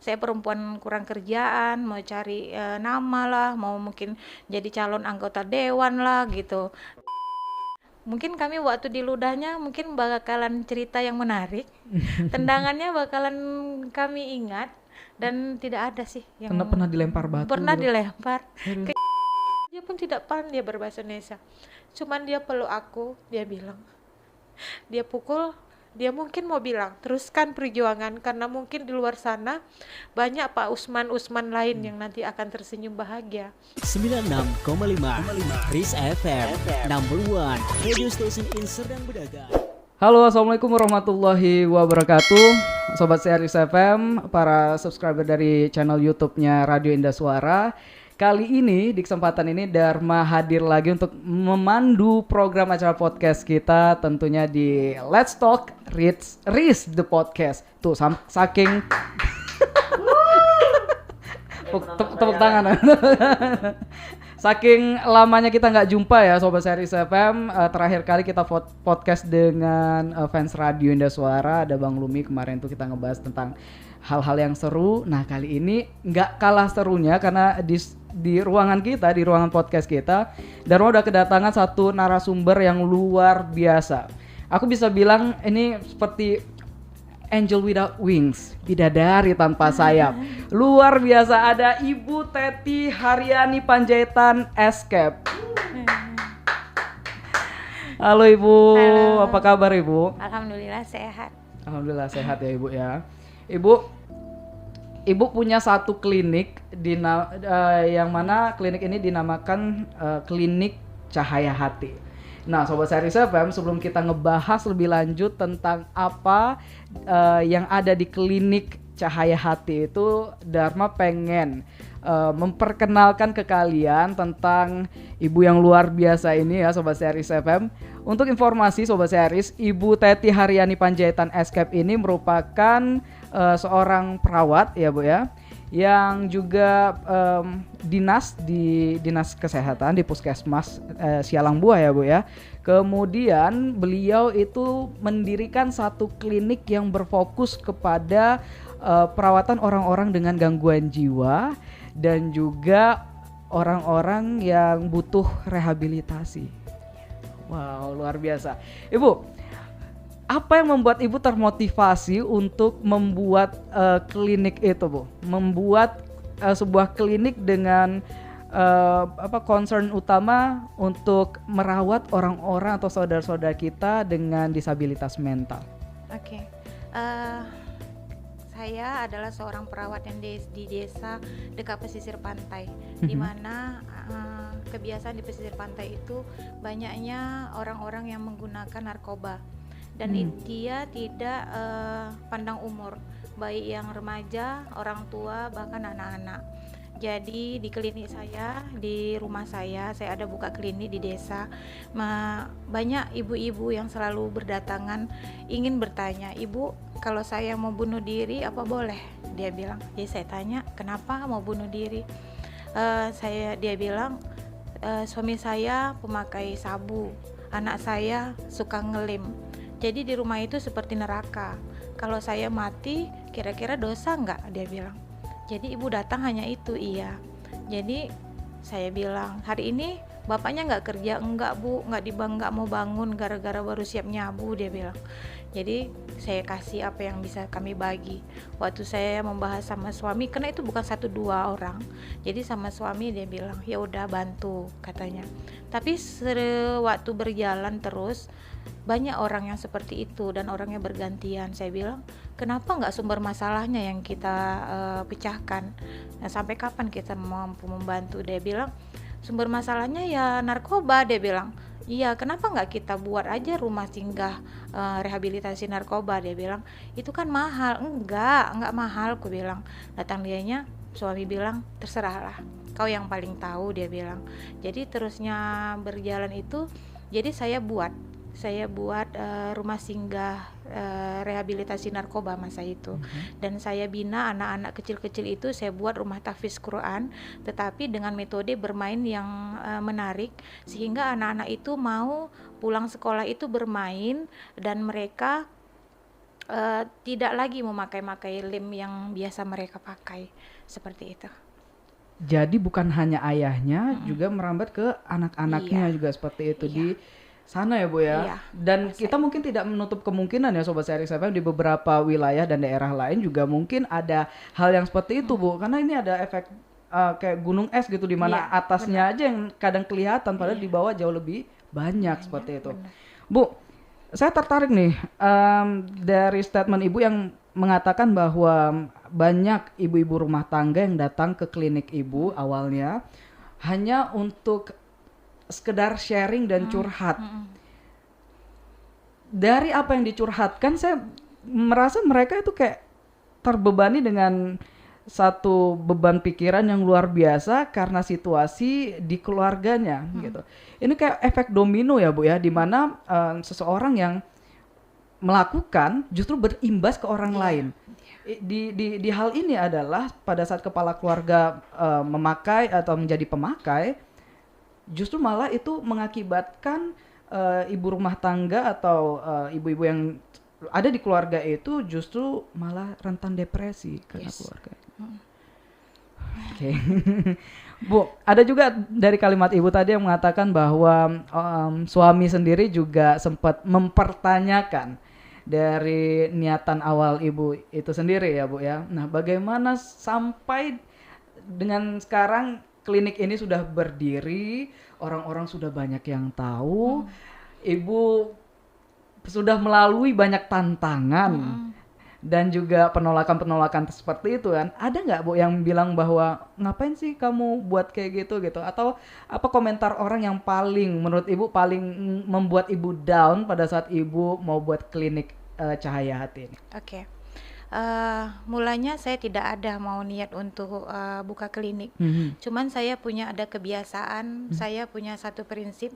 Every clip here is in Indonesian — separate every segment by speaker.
Speaker 1: saya perempuan kurang kerjaan, mau cari nama lah, mau mungkin jadi calon anggota dewan lah gitu. Mungkin kami waktu di ludahnya mungkin bakalan cerita yang menarik, tendangannya bakalan kami ingat, dan tidak ada sih yang
Speaker 2: Pernah dilempar batu
Speaker 1: pernah
Speaker 2: gitu.
Speaker 1: dilempar.
Speaker 2: Serius?
Speaker 1: Dia pun tidak paham dia berbahasa Indonesia, cuman dia peluk aku, dia bilang, dia pukul, dia mungkin mau bilang teruskan perjuangan karena mungkin di luar sana banyak Pak Usman lain yang nanti akan tersenyum bahagia.
Speaker 3: 96,5 Riz FM, number one radio station in Serdang Bedagai.
Speaker 2: Halo, assalamualaikum warahmatullahi wabarakatuh, sobat Riz FM, para subscriber dari channel YouTube-nya Radio Indah Suara. Kali ini di kesempatan ini Dharma hadir lagi untuk memandu program acara podcast kita, tentunya di Let's Talk Riz the Podcast. Tuh saking tepuk tangan. Saking lamanya kita nggak jumpa ya sobat Riz FM. Terakhir kali kita podcast dengan fans Radio Indah Suara, ada Bang Lumi. Kemarin tuh kita ngebahas tentang hal-hal yang seru. Nah, kali ini nggak kalah serunya karena di ruangan kita, di ruangan podcast kita, Dharma udah kedatangan satu narasumber yang luar biasa. Aku bisa bilang ini seperti angel without wings, bidadari tanpa sayap. Luar biasa, ada Ibu Teti Haryani Panjaitan Escape. Halo Ibu,
Speaker 1: Halo.
Speaker 2: apa kabar Ibu?
Speaker 1: Alhamdulillah sehat.
Speaker 2: Alhamdulillah sehat ya Ibu ya. Ibu punya satu klinik yang mana klinik ini dinamakan Klinik Cahaya Hati. Nah, sobat Riz FM, sebelum kita ngebahas lebih lanjut tentang apa yang ada di Klinik Cahaya Hati itu, Dharma pengen memperkenalkan ke kalian tentang ibu yang luar biasa ini ya sobat Riz FM. Untuk informasi sobat Riz, Ibu Teti Haryani Panjaitan Escape ini merupakan seorang perawat ya Bu ya, yang juga dinas kesehatan di Puskesmas Sialang Buah ya Bu ya. Kemudian beliau itu mendirikan satu klinik yang berfokus kepada perawatan orang-orang dengan gangguan jiwa dan juga orang-orang yang butuh rehabilitasi. Wow, luar biasa. Ibu, apa yang membuat Ibu termotivasi untuk membuat klinik itu, Bu? Membuat sebuah klinik dengan concern utama untuk merawat orang-orang atau saudara-saudara kita dengan disabilitas mental.
Speaker 1: Oke. Saya adalah seorang perawat yang di desa dekat pesisir pantai, di mana kebiasaan di pesisir pantai itu banyaknya orang-orang yang menggunakan narkoba, dan dia tidak pandang umur, baik yang remaja, orang tua, bahkan anak-anak. Jadi di klinik saya, di rumah saya ada buka klinik di desa. Banyak ibu-ibu yang selalu berdatangan ingin bertanya, "Ibu, kalau saya mau bunuh diri apa boleh?" Dia bilang. Jadi saya tanya, "Kenapa mau bunuh diri?" Dia bilang, "Suami saya pemakai sabu, anak saya suka ngelem. Jadi di rumah itu seperti neraka. Kalau saya mati, kira-kira dosa nggak?" Dia bilang. Jadi ibu datang hanya itu, iya. Jadi saya bilang, "Hari ini bapaknya nggak kerja?" "Enggak Bu, nggak mau bangun gara-gara baru siap nyabu," dia bilang. Jadi saya kasih apa yang bisa kami bagi. Waktu saya membahas sama suami, karena itu bukan 1-2 orang, jadi sama suami dia bilang, "Ya udah bantu," katanya. Tapi waktu berjalan terus, banyak orang yang seperti itu dan orangnya bergantian. Saya bilang, "Kenapa nggak sumber masalahnya yang kita pecahkan? Nah, sampai kapan kita mampu membantu?" Dia bilang, "Sumber masalahnya ya narkoba," dia bilang. "Iya, kenapa nggak kita buat aja rumah singgah rehabilitasi narkoba?" Dia bilang, "Itu kan mahal." Enggak mahal," aku bilang. Datang dianya, suami bilang, "Terserahlah, kau yang paling tahu," dia bilang. Jadi terusnya berjalan itu, jadi saya buat rumah singgah rehabilitasi narkoba masa itu. Dan saya bina anak-anak kecil-kecil itu, saya buat rumah tahfiz Quran, tetapi dengan metode bermain yang menarik, sehingga anak-anak itu mau pulang sekolah itu bermain, dan mereka tidak lagi memakai lem yang biasa mereka pakai seperti itu.
Speaker 2: Jadi bukan hanya ayahnya, juga merambat ke anak-anaknya
Speaker 1: Iya,
Speaker 2: juga seperti itu di
Speaker 1: iya,
Speaker 2: sana ya Bu ya.
Speaker 1: iya.
Speaker 2: Dan
Speaker 1: Pas
Speaker 2: kita
Speaker 1: saya,
Speaker 2: mungkin tidak menutup kemungkinan ya Sobat Series FM, di beberapa wilayah dan daerah lain juga mungkin ada hal yang seperti itu Bu. Karena ini ada efek kayak gunung es gitu, di mana
Speaker 1: iya,
Speaker 2: atasnya
Speaker 1: benar.
Speaker 2: aja yang kadang kelihatan padahal di
Speaker 1: Iya,
Speaker 2: bawah jauh lebih banyak
Speaker 1: banyak,
Speaker 2: seperti itu.
Speaker 1: benar.
Speaker 2: Bu, saya tertarik nih dari statement Ibu yang mengatakan bahwa banyak ibu-ibu rumah tangga yang datang ke klinik Ibu awalnya hanya untuk sekedar sharing dan curhat.
Speaker 1: Mm-mm.
Speaker 2: Dari apa yang dicurhatkan, saya merasa mereka itu kayak terbebani dengan satu beban pikiran yang luar biasa karena situasi di keluarganya gitu. Ini kayak efek domino ya Bu ya, di mana seseorang yang melakukan justru berimbas ke orang
Speaker 1: Iya,
Speaker 2: lain. Di hal ini adalah pada saat kepala keluarga memakai atau menjadi pemakai, justru malah itu mengakibatkan ibu rumah tangga atau ibu-ibu yang ada di keluarga itu justru malah rentan depresi karena
Speaker 1: yes.
Speaker 2: keluarga. Oke. Bu, ada juga dari kalimat Ibu tadi yang mengatakan bahwa suami sendiri juga sempat mempertanyakan dari niatan awal Ibu itu sendiri ya Bu ya. Nah, bagaimana sampai dengan sekarang klinik ini sudah berdiri, orang-orang sudah banyak yang tahu, Ibu sudah melalui banyak tantangan dan juga penolakan-penolakan seperti itu kan. Ada nggak Bu yang bilang bahwa ngapain sih kamu buat kayak gitu gitu? Atau apa komentar orang yang paling menurut Ibu paling membuat Ibu down pada saat Ibu mau buat klinik Cahaya Hati ini?
Speaker 1: Oke. Mulanya saya tidak ada mau niat untuk buka klinik. Cuman saya punya ada kebiasaan, saya punya satu prinsip.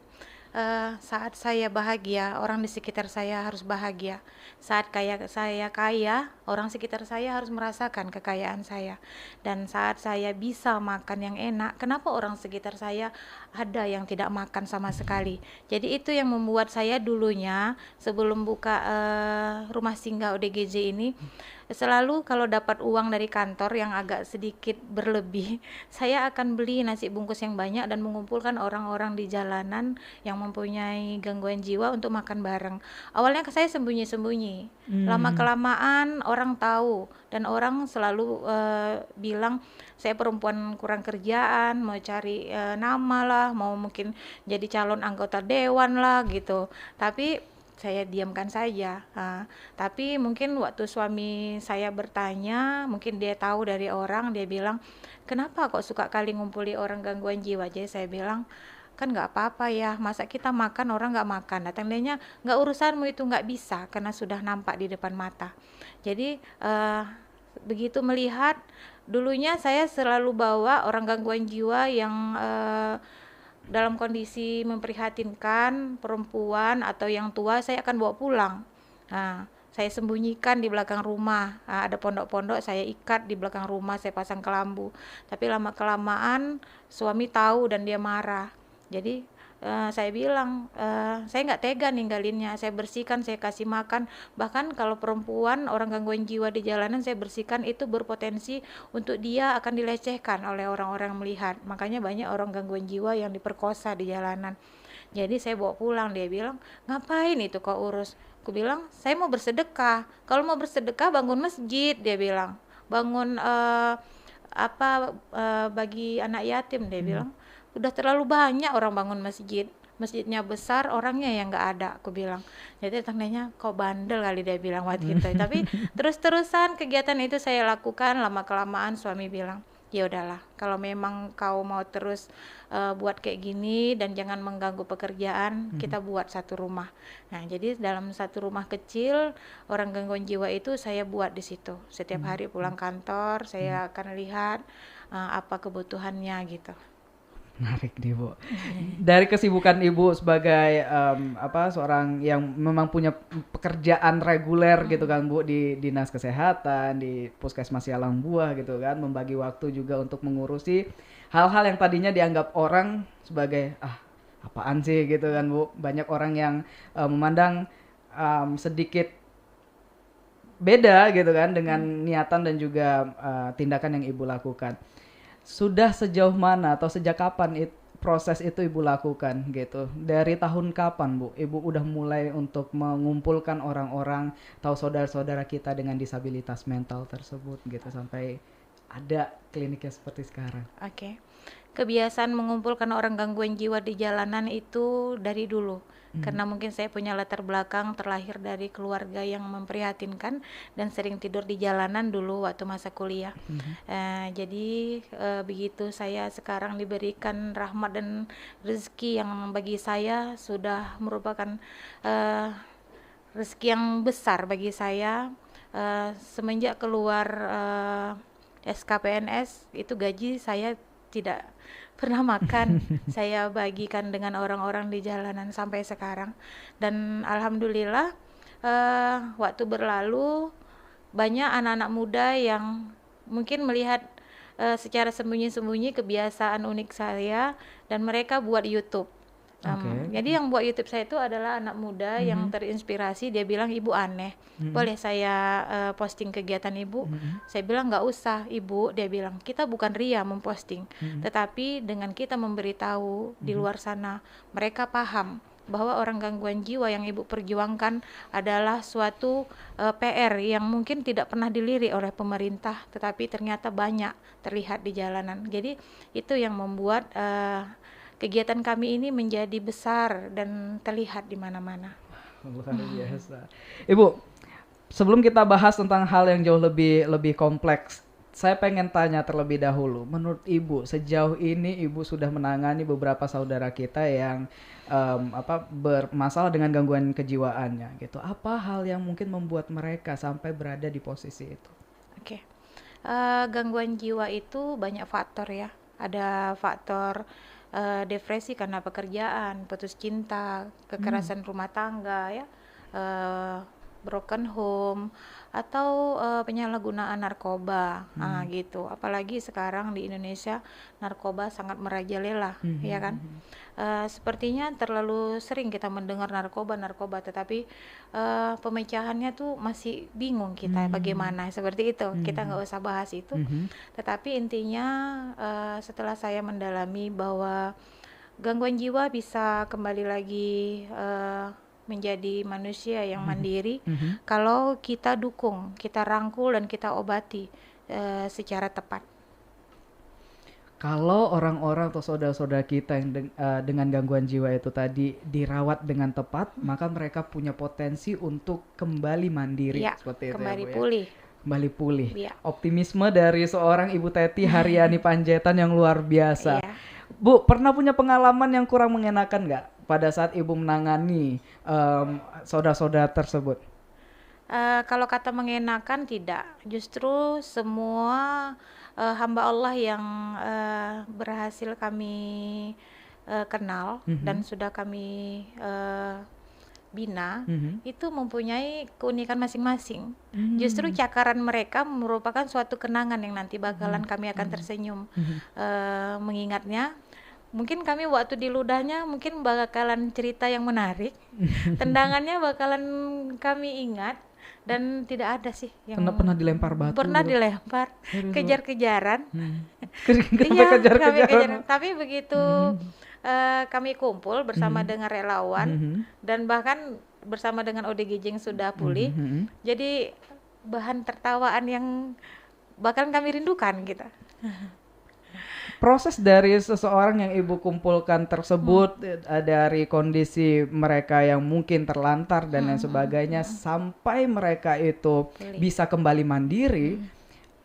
Speaker 1: Saat saya bahagia, orang di sekitar saya harus bahagia. Saat saya kaya, orang sekitar saya harus merasakan kekayaan saya. Dan saat saya bisa makan yang enak, kenapa orang sekitar saya ada yang tidak makan sama sekali? Jadi itu yang membuat saya dulunya sebelum buka rumah singgah ODGJ ini, selalu kalau dapat uang dari kantor yang agak sedikit berlebih, saya akan beli nasi bungkus yang banyak dan mengumpulkan orang-orang di jalanan yang mempunyai gangguan jiwa untuk makan bareng. Awalnya saya sembunyi-sembunyi, lama-kelamaan orang tahu dan orang selalu bilang saya perempuan kurang kerjaan, mau cari nama lah, mau mungkin jadi calon anggota dewan lah gitu. Tapi saya diamkan saja. Tapi mungkin waktu suami saya bertanya, mungkin dia tahu dari orang, dia bilang, kenapa kok suka kali ngumpuli orang gangguan jiwa? Jadi saya bilang, kan nggak apa-apa ya, masa kita makan orang nggak makan. Datang dianya, nggak urusanmu itu, nggak bisa, karena sudah nampak di depan mata. Jadi begitu melihat, dulunya saya selalu bawa orang gangguan jiwa yang dalam kondisi memprihatinkan, perempuan atau yang tua, saya akan bawa pulang. Nah, saya sembunyikan di belakang rumah. Ada pondok-pondok, saya ikat di belakang rumah, saya pasang kelambu. Tapi lama-kelamaan suami tahu dan dia marah. Jadi saya bilang, saya nggak tega ninggalinnya. Saya bersihkan, saya kasih makan. Bahkan kalau perempuan, orang gangguan jiwa di jalanan, saya bersihkan, itu berpotensi untuk dia akan dilecehkan oleh orang-orang melihat. Makanya banyak orang gangguan jiwa yang diperkosa di jalanan. Jadi saya bawa pulang. Dia bilang, ngapain itu kau urus? Aku bilang, saya mau bersedekah. Kalau mau bersedekah, bangun masjid, dia bilang. Bangun bagi anak yatim, dia bilang. Udah terlalu banyak orang bangun masjid, masjidnya besar, orangnya yang nggak ada, aku bilang. Jadi tandanya kok bandel kali, dia bilang waktu itu. Tapi terus-terusan kegiatan itu saya lakukan. Lama kelamaan suami bilang, ya udahlah, kalau memang kau mau terus buat kayak gini dan jangan mengganggu pekerjaan, kita buat satu rumah. Nah, jadi dalam satu rumah kecil orang gangguan jiwa itu saya buat di situ. Setiap hari pulang kantor saya akan lihat apa kebutuhannya gitu.
Speaker 2: Menarik nih Bu. Dari kesibukan Ibu sebagai seorang yang memang punya pekerjaan reguler gitu kan Bu, di Dinas Kesehatan, di Puskesmas Sialang Buah gitu kan, membagi waktu juga untuk mengurusi hal-hal yang tadinya dianggap orang sebagai apaan sih gitu kan Bu. Banyak orang yang memandang sedikit beda gitu kan dengan niatan dan juga tindakan yang Ibu lakukan. Sudah sejauh mana atau sejak kapan proses itu Ibu lakukan gitu? Dari tahun kapan, Bu? Ibu udah mulai untuk mengumpulkan orang-orang atau saudara-saudara kita dengan disabilitas mental tersebut gitu sampai ada kliniknya seperti sekarang.
Speaker 1: Oke. Kebiasaan mengumpulkan orang gangguan jiwa di jalanan itu dari dulu. Karena mungkin saya punya latar belakang terlahir dari keluarga yang memprihatinkan dan sering tidur di jalanan dulu waktu masa kuliah. Jadi begitu saya sekarang diberikan rahmat dan rezeki yang bagi saya sudah merupakan rezeki yang besar bagi saya. Semenjak keluar SKPNS itu gaji saya tidak pernah makan. Saya bagikan dengan orang-orang di jalanan sampai sekarang, dan alhamdulillah waktu berlalu banyak anak-anak muda yang mungkin melihat secara sembunyi-sembunyi kebiasaan unik saya dan mereka buat YouTube. Jadi yang buat YouTube saya itu adalah anak muda yang terinspirasi. Dia bilang, ibu aneh, boleh saya posting kegiatan ibu? Saya bilang nggak usah ibu. Dia bilang, kita bukan ria memposting, tetapi dengan kita memberitahu di luar sana, mereka paham bahwa orang gangguan jiwa yang ibu perjuangkan adalah suatu PR yang mungkin tidak pernah dilirik oleh pemerintah, tetapi ternyata banyak terlihat di jalanan. Jadi itu yang membuat kegiatan kami ini menjadi besar dan terlihat di mana-mana.
Speaker 2: Luar biasa. Ibu, sebelum kita bahas tentang hal yang jauh lebih kompleks, saya pengen tanya terlebih dahulu. Menurut Ibu, sejauh ini Ibu sudah menangani beberapa saudara kita yang bermasalah dengan gangguan kejiwaannya gitu. Apa hal yang mungkin membuat mereka sampai berada di posisi itu?
Speaker 1: Oke. Gangguan jiwa itu banyak faktor ya. Ada faktor depresi karena pekerjaan, putus cinta, kekerasan rumah tangga ya, broken home, atau penyalahgunaan narkoba, gitu. Apalagi sekarang di Indonesia narkoba sangat merajalela, ya kan? Sepertinya terlalu sering kita mendengar narkoba, tetapi pemecahannya tuh masih bingung kita bagaimana, seperti itu. Kita nggak usah bahas itu. Tetapi intinya setelah saya mendalami bahwa gangguan jiwa bisa kembali lagi menjadi manusia yang mandiri kalau kita dukung, kita rangkul dan kita obati secara tepat.
Speaker 2: Kalau orang-orang atau saudara-saudara kita yang dengan gangguan jiwa itu tadi dirawat dengan tepat, maka mereka punya potensi untuk kembali mandiri,
Speaker 1: Ya,
Speaker 2: seperti itu
Speaker 1: kembali
Speaker 2: ya, Bu,
Speaker 1: pulih.
Speaker 2: Kembali pulih.
Speaker 1: Ya.
Speaker 2: Optimisme dari seorang Ibu Teti Haryani Panjaitan yang luar biasa.
Speaker 1: Ya.
Speaker 2: Bu, pernah punya pengalaman yang kurang mengenakan nggak pada saat Ibu menangani saudara-saudara tersebut?
Speaker 1: Kalau kata mengenakan tidak, justru semua hamba Allah yang berhasil kami kenal dan sudah kami bina itu mempunyai keunikan masing-masing. Justru cakaran mereka merupakan suatu kenangan yang nanti bakalan kami akan tersenyum mengingatnya. Mungkin kami waktu di ludahnya mungkin bakalan cerita yang menarik, tendangannya bakalan kami ingat. Dan tidak ada sih yang
Speaker 2: pernah dilempar batu.
Speaker 1: Pernah dilempar, kejar-kejaran.
Speaker 2: Kejar-kejaran.
Speaker 1: Tapi begitu kami kumpul bersama dengan relawan dan bahkan bersama dengan ODGJ yang sudah pulih, jadi bahan tertawaan yang bahkan kami rindukan kita.
Speaker 2: Proses dari seseorang yang Ibu kumpulkan tersebut, dari kondisi mereka yang mungkin terlantar dan lain sebagainya, sampai mereka itu bisa kembali mandiri,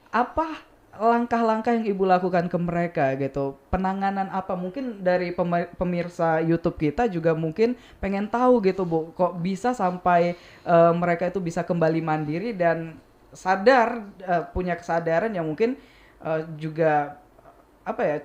Speaker 2: apa langkah-langkah yang Ibu lakukan ke mereka gitu? Penanganan apa? Mungkin dari pemirsa YouTube kita juga mungkin pengen tahu gitu, Bu, kok bisa sampai mereka itu bisa kembali mandiri dan sadar, punya kesadaran yang mungkin juga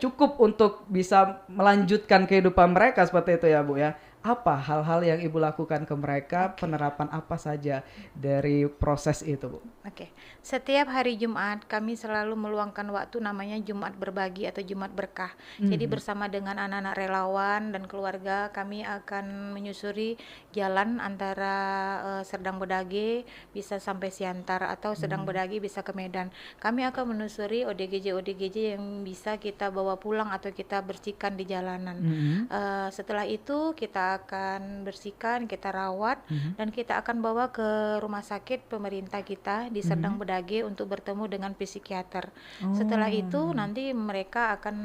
Speaker 2: cukup untuk bisa melanjutkan kehidupan mereka, seperti itu ya, Bu ya. Apa hal-hal yang Ibu lakukan ke mereka, penerapan apa saja dari proses itu, Bu?
Speaker 1: Oke, setiap hari Jumat kami selalu meluangkan waktu namanya Jumat berbagi atau Jumat berkah. Jadi bersama dengan anak-anak relawan dan keluarga kami akan menyusuri jalan antara Serdang Bedage bisa sampai Siantar atau Serdang Bedage bisa ke Medan. Kami akan menyusuri ODGJ yang bisa kita bawa pulang atau kita bersihkan di jalanan. Setelah itu kita akan bersihkan, kita rawat dan kita akan bawa ke rumah sakit pemerintah kita di Serdang Bedage untuk bertemu dengan psikiater. Setelah itu nanti mereka akan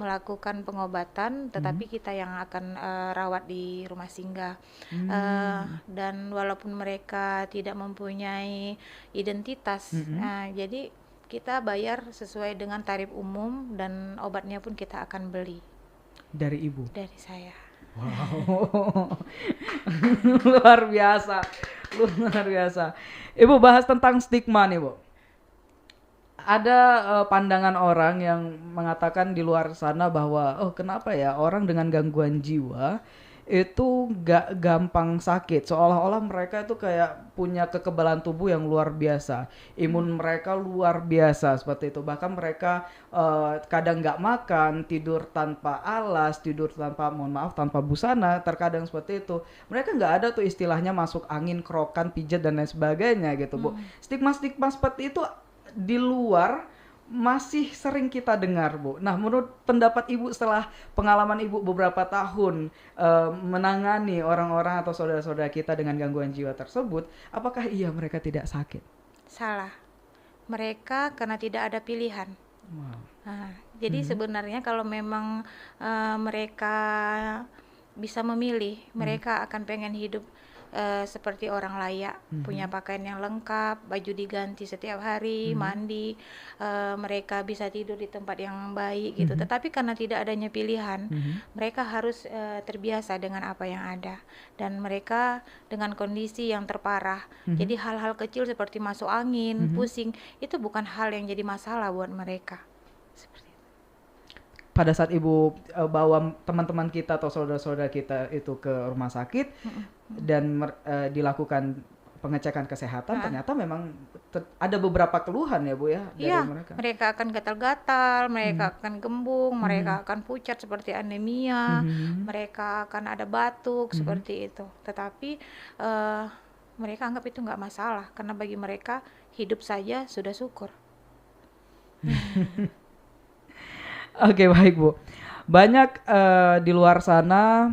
Speaker 1: melakukan pengobatan, tetapi kita yang akan rawat di rumah singgah. Dan walaupun mereka tidak mempunyai identitas, jadi kita bayar sesuai dengan tarif umum dan obatnya pun kita akan beli
Speaker 2: Dari Ibu?
Speaker 1: dari saya.
Speaker 2: Wow, luar biasa, luar biasa. Ibu bahas tentang stigma nih, Bu. Ada pandangan orang yang mengatakan di luar sana bahwa kenapa ya orang dengan gangguan jiwa itu gak gampang sakit, seolah-olah mereka itu kayak punya kekebalan tubuh yang luar biasa, imun mereka luar biasa seperti itu, bahkan mereka kadang gak makan, tidur tanpa alas, tidur tanpa, mohon maaf, tanpa busana, terkadang seperti itu. Mereka gak ada tuh istilahnya masuk angin, kerokan, pijat dan lain sebagainya gitu, Bu. Stigma-stigma seperti itu di luar masih sering kita dengar, Bu. Nah, menurut pendapat Ibu setelah pengalaman Ibu beberapa tahun menangani orang-orang atau saudara-saudara kita dengan gangguan jiwa tersebut, apakah iya mereka tidak sakit?
Speaker 1: Salah. Mereka karena tidak ada pilihan.
Speaker 2: Wow.
Speaker 1: Nah, jadi sebenarnya kalau memang mereka bisa memilih, mereka akan pengen hidup seperti orang layak, punya pakaian yang lengkap, baju diganti setiap hari, mandi, mereka bisa tidur di tempat yang baik gitu. Tetapi karena tidak adanya pilihan, mereka harus terbiasa dengan apa yang ada, dan mereka dengan kondisi yang terparah. Jadi hal-hal kecil seperti masuk angin, pusing, itu bukan hal yang jadi masalah buat mereka. Seperti itu.
Speaker 2: Pada saat Ibu bawa teman-teman kita atau saudara-saudara kita itu ke rumah sakit dan dilakukan pengecekan kesehatan, ternyata memang ada beberapa keluhan ya, Bu ya, dari mereka.
Speaker 1: Mereka akan gatal-gatal, mereka akan gembung, mereka akan pucat seperti anemia, mereka akan ada batuk seperti itu. Tetapi mereka anggap itu nggak masalah karena bagi mereka hidup saja sudah syukur.
Speaker 2: Oke, baik, Bu. Banyak di luar sana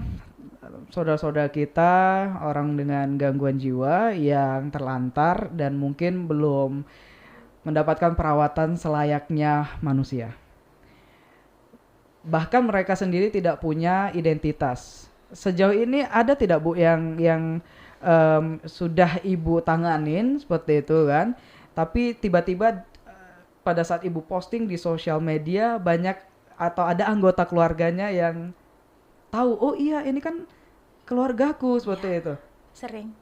Speaker 2: saudara-saudara kita orang dengan gangguan jiwa yang terlantar dan mungkin belum mendapatkan perawatan selayaknya manusia. Bahkan mereka sendiri tidak punya identitas. Sejauh ini ada tidak, Bu, yang sudah Ibu tanganin seperti itu kan? Tapi tiba-tiba pada saat Ibu posting di sosial media banyak atau ada anggota keluarganya yang tahu, oh iya ini kan keluargaku seperti itu.
Speaker 1: Sering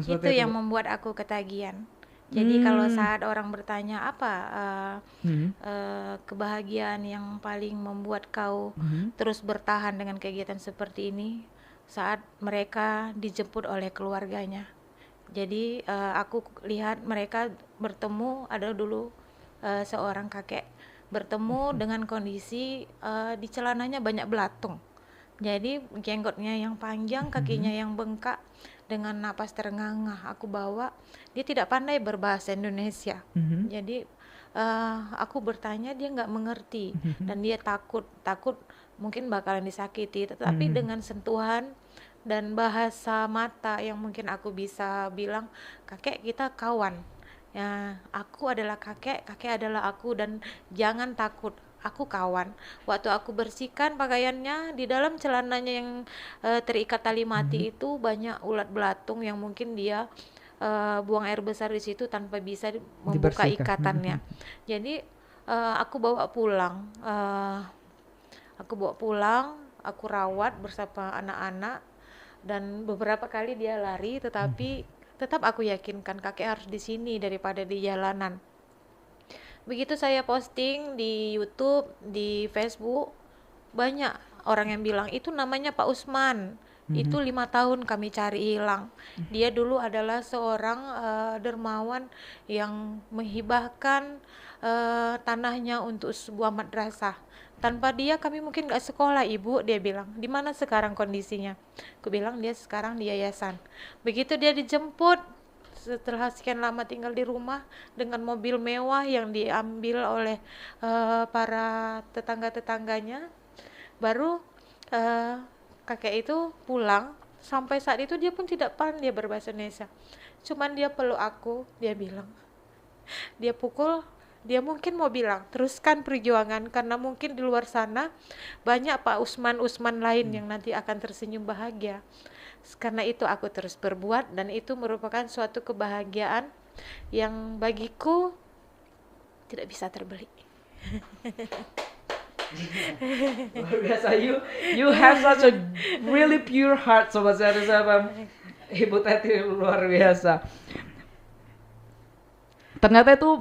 Speaker 2: Seperti
Speaker 1: itu yang membuat aku ketagihan. Jadi kalau saat orang bertanya apa kebahagiaan yang paling membuat kau terus bertahan dengan kegiatan seperti ini, saat mereka dijemput oleh keluarganya. Jadi aku lihat mereka bertemu, ada dulu seorang kakek bertemu dengan kondisi di celananya banyak belatung. Jadi jenggotnya yang panjang, kakinya yang bengkak, dengan napas terengah-engah. Aku bawa, dia tidak pandai berbahasa Indonesia. Jadi aku bertanya, dia nggak mengerti dan dia takut mungkin bakalan disakiti. Tetapi dengan sentuhan dan bahasa mata yang mungkin aku bisa bilang, kakek kita kawan. Ya, aku adalah kakek adalah aku, dan jangan takut, aku kawan. Waktu aku bersihkan pakaiannya, di dalam celananya yang terikat tali mati itu banyak ulat belatung yang mungkin dia buang air besar di situ tanpa bisa membuka ikatannya. Jadi aku bawa pulang, aku rawat bersama anak-anak, dan beberapa kali dia lari, tetapi tetap aku yakinkan kakek harus di sini daripada di jalanan. Begitu saya posting di YouTube, di Facebook, banyak orang yang bilang itu namanya Pak Usman. Itu 5 tahun kami cari hilang. Dia dulu adalah seorang dermawan yang menghibahkan tanahnya untuk sebuah madrasah. Tanpa dia kami mungkin gak sekolah, Ibu. Dia bilang, di mana sekarang kondisinya? Aku bilang dia sekarang di yayasan. Begitu dia dijemput, setelah sekian lama tinggal di rumah dengan mobil mewah yang diambil oleh para tetangga-tetangganya, baru kakek itu pulang. Sampai saat itu dia pun tidak pandai berbahasa Indonesia, cuman dia peluk aku, dia bilang, dia pukul, dia mungkin mau bilang teruskan perjuangan, karena mungkin di luar sana banyak Pak Usman lain yang nanti akan tersenyum bahagia. Karena itu aku terus berbuat, dan itu merupakan suatu kebahagiaan yang bagiku tidak bisa terbeli.
Speaker 2: Luar biasa, you have such a really pure heart, Sobat Series FM. Ibu Teti luar biasa. Ternyata itu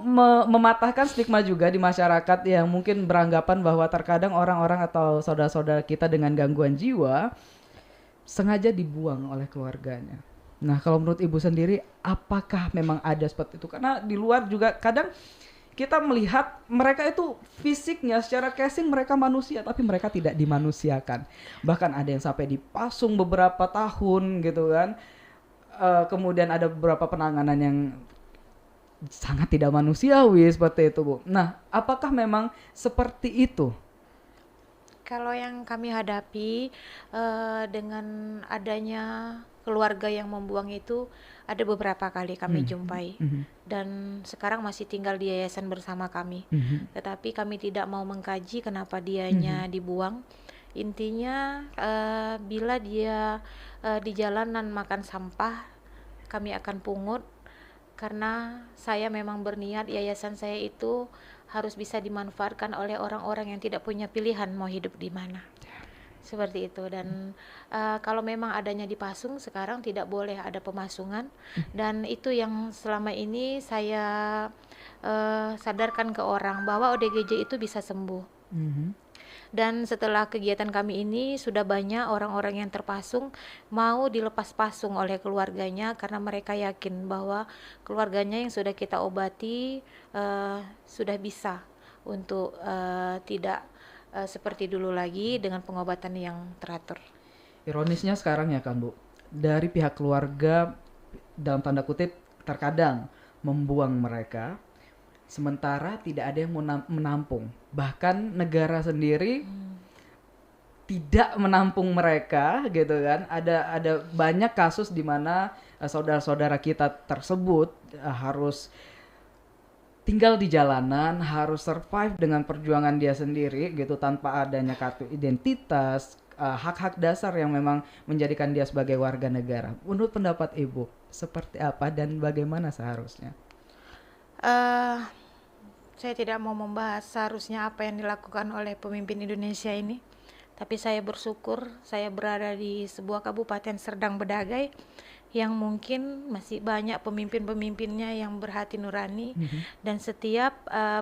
Speaker 2: mematahkan stigma juga di masyarakat yang mungkin beranggapan bahwa terkadang orang-orang atau saudara-saudara kita dengan gangguan jiwa sengaja dibuang oleh keluarganya. Nah, kalau menurut Ibu sendiri, apakah memang ada seperti itu? Karena di luar juga kadang kita melihat mereka itu fisiknya secara casing mereka manusia, tapi mereka tidak dimanusiakan. Bahkan ada yang sampai dipasung beberapa tahun gitu kan. Kemudian ada beberapa penanganan yang sangat tidak manusiawi seperti itu, Bu. Nah, apakah memang seperti itu?
Speaker 1: Kalau yang kami hadapi dengan adanya keluarga yang membuang itu, ada beberapa kali kami jumpai, dan sekarang masih tinggal di yayasan bersama kami. Tetapi kami tidak mau mengkaji kenapa dianya dibuang. Intinya bila dia di jalanan makan sampah, kami akan pungut, karena saya memang berniat yayasan saya itu harus bisa dimanfaatkan oleh orang-orang yang tidak punya pilihan mau hidup di mana. Seperti itu. Dan kalau memang adanya dipasung, sekarang tidak boleh ada pemasungan, dan itu yang selama ini saya sadarkan ke orang bahwa ODGJ itu bisa sembuh. Dan setelah kegiatan kami ini, sudah banyak orang-orang yang terpasung mau dilepas pasung oleh keluarganya, karena mereka yakin bahwa keluarganya yang sudah kita obati sudah bisa untuk tidak seperti dulu lagi dengan pengobatan yang teratur.
Speaker 2: Ironisnya sekarang ya kan, Bu, dari pihak keluarga dalam tanda kutip terkadang membuang mereka, sementara tidak ada yang menampung. Bahkan negara sendiri tidak menampung mereka gitu kan. Ada banyak kasus di mana saudara-saudara kita tersebut harus tinggal di jalanan, harus survive dengan perjuangan dia sendiri gitu, tanpa adanya kartu identitas, hak-hak dasar yang memang menjadikan dia sebagai warga negara. Menurut pendapat Ibu, seperti apa dan bagaimana seharusnya?
Speaker 1: Saya tidak mau membahas seharusnya apa yang dilakukan oleh pemimpin Indonesia ini, tapi saya bersyukur saya berada di sebuah kabupaten Serdang Bedagai yang mungkin masih banyak pemimpin-pemimpinnya yang berhati nurani, dan setiap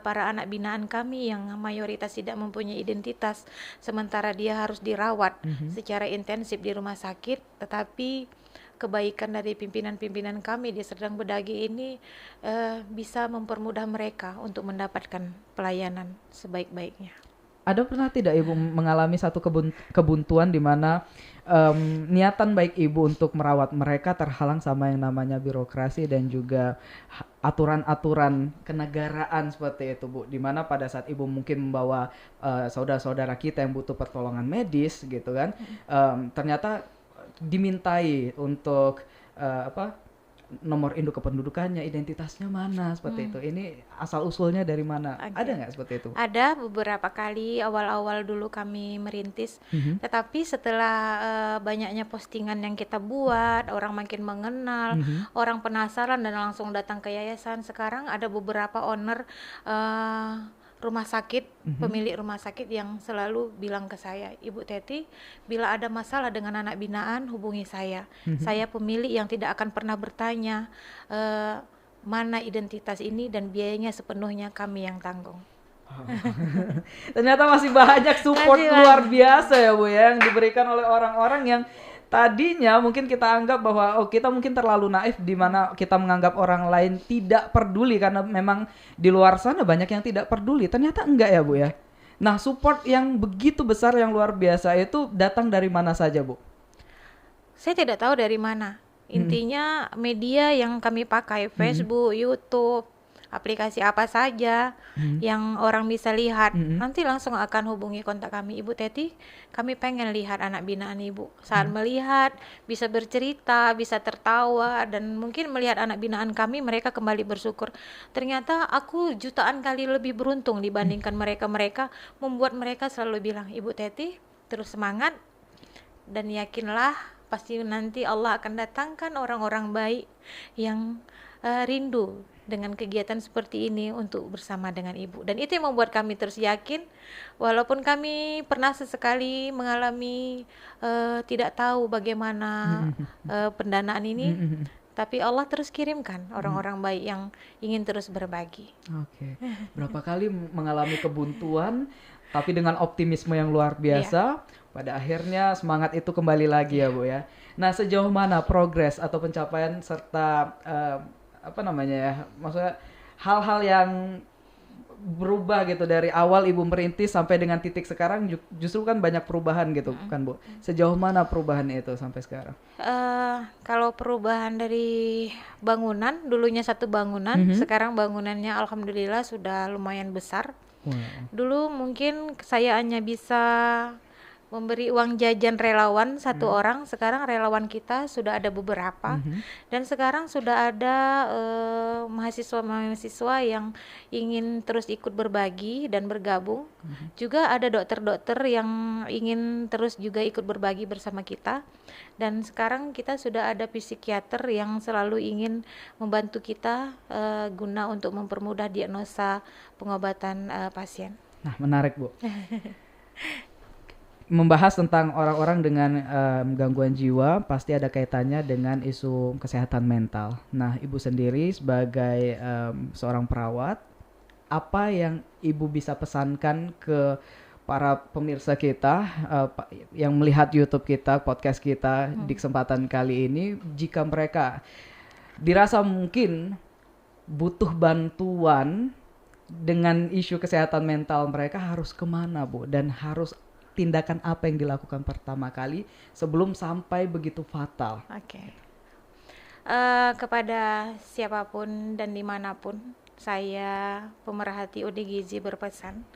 Speaker 1: para anak binaan kami yang mayoritas tidak mempunyai identitas, sementara dia harus dirawat secara intensif di rumah sakit, tetapi kebaikan dari pimpinan-pimpinan kami di Serdang Bedagai ini bisa mempermudah mereka untuk mendapatkan pelayanan sebaik-baiknya.
Speaker 2: Ada pernah tidak Ibu mengalami satu kebuntuan di mana niatan baik Ibu untuk merawat mereka terhalang sama yang namanya birokrasi dan juga aturan-aturan kenegaraan seperti itu, Bu? Di mana pada saat Ibu mungkin membawa saudara-saudara kita yang butuh pertolongan medis gitu kan, ternyata dimintai untuk nomor induk kependudukannya, identitasnya mana seperti itu. Ini asal usulnya dari mana? Ada nggak seperti itu?
Speaker 1: Ada beberapa kali awal-awal dulu kami merintis, tetapi setelah banyaknya postingan yang kita buat, orang makin mengenal, orang penasaran dan langsung datang ke yayasan. Sekarang ada beberapa owner rumah sakit, pemilik rumah sakit yang selalu bilang ke saya, Ibu Teti, bila ada masalah dengan anak binaan hubungi saya. Saya pemilik yang tidak akan pernah bertanya mana identitas ini, dan biayanya sepenuhnya kami yang tanggung.
Speaker 2: Ternyata masih banyak support
Speaker 1: Masih
Speaker 2: luar
Speaker 1: banyak.
Speaker 2: biasa ya Bu ya yang diberikan oleh orang-orang yang tadinya mungkin kita anggap bahwa kita mungkin terlalu naif di mana kita menganggap orang lain tidak peduli karena memang di luar sana banyak yang tidak peduli. Ternyata enggak ya Bu ya. Nah, support yang begitu besar yang luar biasa itu datang dari mana saja Bu?
Speaker 1: Saya tidak tahu dari mana. Intinya media yang kami pakai, Facebook, YouTube, aplikasi apa saja yang orang bisa lihat, nanti langsung akan hubungi kontak kami, Ibu Teti, kami pengen lihat anak binaan Ibu. Saat melihat, bisa bercerita, bisa tertawa, dan mungkin melihat anak binaan kami, mereka kembali bersyukur. Ternyata aku jutaan kali lebih beruntung dibandingkan mereka-mereka, membuat mereka selalu bilang, Ibu Teti, terus semangat, dan yakinlah pasti nanti Allah akan datangkan orang-orang baik yang rindu dengan kegiatan seperti ini untuk bersama dengan Ibu. Dan itu yang membuat kami terus yakin, walaupun kami pernah sesekali mengalami tidak tahu bagaimana pendanaan ini, tapi Allah terus kirimkan orang-orang baik yang ingin terus berbagi.
Speaker 2: Oke. Berapa kali mengalami kebuntuan tapi dengan optimisme yang luar biasa, pada akhirnya semangat itu kembali lagi ya Bu ya. Nah, sejauh mana progres atau pencapaian serta apa namanya ya, maksudnya hal-hal yang berubah gitu dari awal Ibu merintis sampai dengan titik sekarang, justru kan banyak perubahan gitu kan Bu. Sejauh mana perubahan itu sampai sekarang?
Speaker 1: Kalau perubahan dari bangunan, dulunya satu bangunan, sekarang bangunannya alhamdulillah sudah lumayan besar. Dulu mungkin saya hanya bisa memberi uang jajan relawan satu orang, sekarang relawan kita sudah ada beberapa, dan sekarang sudah ada mahasiswa-mahasiswa yang ingin terus ikut berbagi dan bergabung. Juga ada dokter-dokter yang ingin terus juga ikut berbagi bersama kita, dan sekarang kita sudah ada psikiater yang selalu ingin membantu kita guna untuk mempermudah diagnosa pengobatan pasien.
Speaker 2: Nah, menarik Bu. Membahas tentang orang-orang dengan gangguan jiwa pasti ada kaitannya dengan isu kesehatan mental. Nah, Ibu sendiri sebagai seorang perawat, apa yang Ibu bisa pesankan ke para pemirsa kita yang melihat YouTube kita, podcast kita di kesempatan kali ini, jika mereka dirasa mungkin butuh bantuan dengan isu kesehatan mental, mereka harus kemana Bu? Dan harus tindakan apa yang dilakukan pertama kali sebelum sampai begitu fatal?
Speaker 1: Oke. Kepada siapapun dan dimanapun, saya pemerhati UD Gizi berpesan,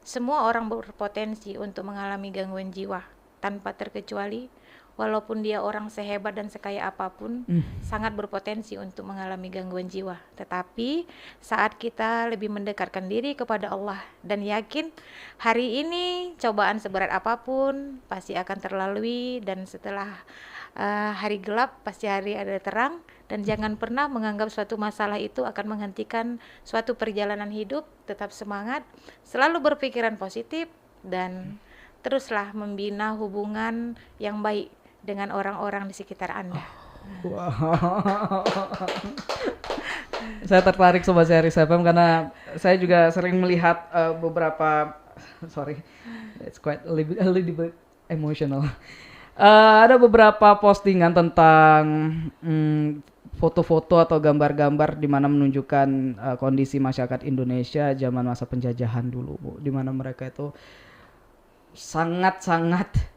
Speaker 1: semua orang berpotensi untuk mengalami gangguan jiwa tanpa terkecuali. Walaupun dia orang sehebat dan sekaya apapun, sangat berpotensi untuk mengalami gangguan jiwa. Tetapi saat kita lebih mendekatkan diri kepada Allah dan yakin hari ini cobaan seberat apapun pasti akan terlalui, dan setelah hari gelap pasti hari ada terang, dan jangan pernah menganggap suatu masalah itu akan menghentikan suatu perjalanan hidup. Tetap semangat, selalu berpikiran positif, dan teruslah membina hubungan yang baik dengan orang-orang di sekitar Anda.
Speaker 2: Wow. Saya tertarik Sobat Series FM karena saya juga sering melihat beberapa, sorry, it's quite a little bit emotional. Ada beberapa postingan tentang foto-foto atau gambar-gambar di mana menunjukkan kondisi masyarakat Indonesia zaman masa penjajahan dulu, Bu, di mana mereka itu sangat-sangat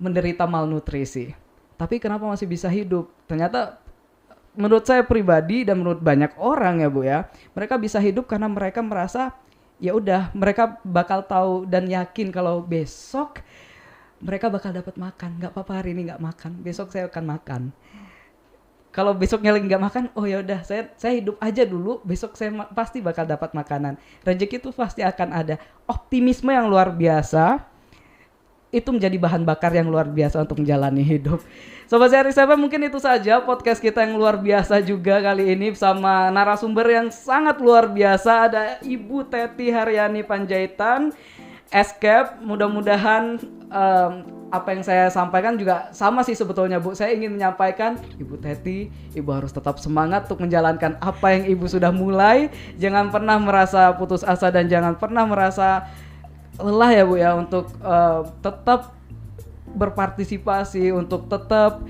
Speaker 2: menderita malnutrisi. Tapi kenapa masih bisa hidup? Ternyata menurut saya pribadi dan menurut banyak orang ya Bu ya, mereka bisa hidup karena mereka merasa ya udah, mereka bakal tahu dan yakin kalau besok mereka bakal dapat makan. Nggak apa-apa hari ini nggak makan, besok saya akan makan. Kalau besoknya lagi nggak makan, oh ya udah, saya hidup aja dulu, besok saya pasti bakal dapat makanan. Rezeki itu pasti akan ada. Optimisme yang luar biasa itu menjadi bahan bakar yang luar biasa untuk menjalani hidup. Sobat Series FM, mungkin itu saja podcast kita yang luar biasa juga kali ini bersama narasumber yang sangat luar biasa. Ada Ibu Teti Haryani Panjaitan, Escape. Mudah-mudahan apa yang saya sampaikan juga sama sih sebetulnya Bu. Saya ingin menyampaikan Ibu Teti, Ibu harus tetap semangat untuk menjalankan apa yang Ibu sudah mulai. Jangan pernah merasa putus asa dan jangan pernah merasa lelah ya Bu ya, untuk tetap berpartisipasi, untuk tetap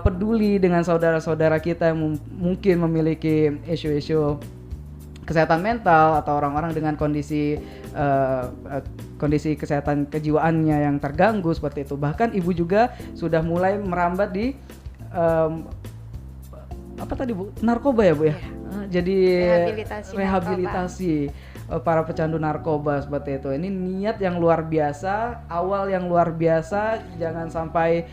Speaker 2: peduli dengan saudara-saudara kita yang mungkin memiliki isu-isu kesehatan mental atau orang-orang dengan kondisi kesehatan kejiwaannya yang terganggu seperti itu. Bahkan Ibu juga sudah mulai merambat di apa tadi Bu? Narkoba ya Bu ya? Jadi rehabilitasi para pecandu narkoba seperti itu. Ini niat yang luar biasa, awal yang luar biasa. Jangan sampai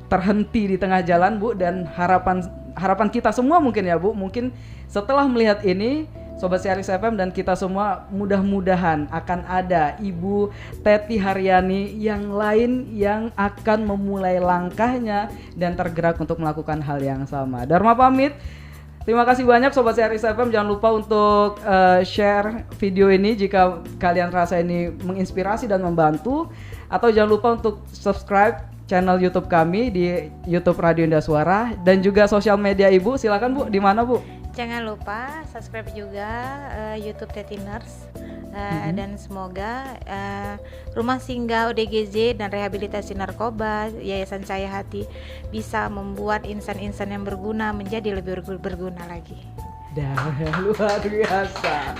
Speaker 2: terhenti di tengah jalan Bu, dan harapan kita semua mungkin ya Bu, mungkin setelah melihat ini Sobat Siaris FM dan kita semua, mudah-mudahan akan ada Ibu Teti Haryani yang lain yang akan memulai langkahnya dan tergerak untuk melakukan hal yang sama. Dharma pamit. Terima kasih banyak Sobat Siaris FM. Jangan lupa untuk share video ini jika kalian rasa ini menginspirasi dan membantu. Atau jangan lupa untuk subscribe channel YouTube kami di YouTube Radio Indah Suara, dan juga sosial media Ibu. Silakan Bu, di mana Bu?
Speaker 1: Jangan lupa subscribe juga YouTube Teti Nurse, dan semoga Rumah Singgah ODGJ dan Rehabilitasi Narkoba Yayasan Cahaya Hati bisa membuat insan-insan yang berguna menjadi lebih berguna lagi.
Speaker 2: Dan luar biasa.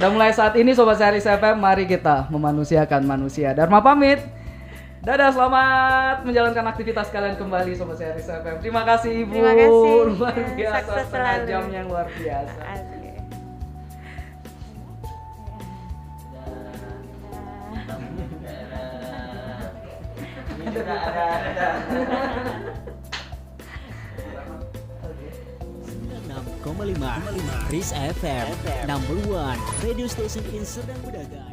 Speaker 2: Dan mulai saat ini Sobat Siaris FM, mari kita memanusiakan manusia. Dharma pamit. Dadah, selamat menjalankan aktivitas kalian kembali Sobat Siaris FM. Terima kasih Ibu.
Speaker 1: Terima kasih.
Speaker 2: Luar biasa,
Speaker 1: Sukses
Speaker 2: setengah
Speaker 1: selalu.
Speaker 2: jam yang luar biasa.
Speaker 3: Koma 5 Riz FM, number one radio station in Serdang Bedagai.